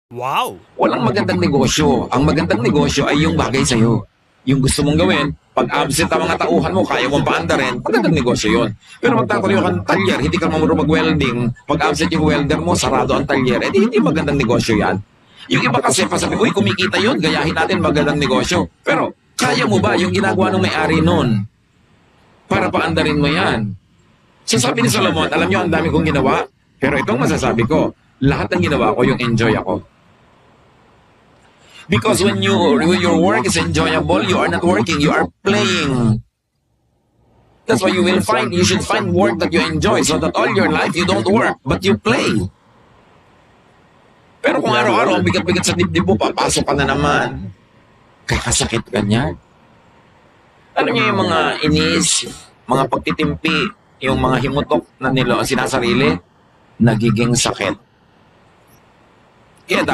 Wow! Walang magandang negosyo. Ang magandang negosyo ay yung bagay sa'yo. Yung gusto mong gawin, pag absent ang mga tauhan mo, kaya mong paandarin, magandang negosyo yun. Pero magtatayo ka ng talyer, hindi ka marunong mag-welding, pag absent yung welder mo, sarado ang talyer, edi hindi magandang negosyo yan. Yung iba kasi, pasabi, uy, kumikita yun, gayahin natin magandang negosyo. Pero, kaya mo ba yung ginagawa ng may-ari nun? Para paandarin mo yan. So sabi ni Solomon, alam nyo, ang dami kong ginawa, pero itong masasabi ko, lahat ng ginawa ko, yung enjoy ako. Because when your work is enjoyable, you are not working, you are playing. That's why you should find work that you enjoy so that all your life you don't work, but you play. Pero kung araw-araw ang bigat-bigat sa dibdib mo, papasok ka na naman. Kakasakit ka niya. Alam niyo yung mga inis, mga pagtitimpi, yung mga himutok na sinasarili, nagiging sakit. Kaya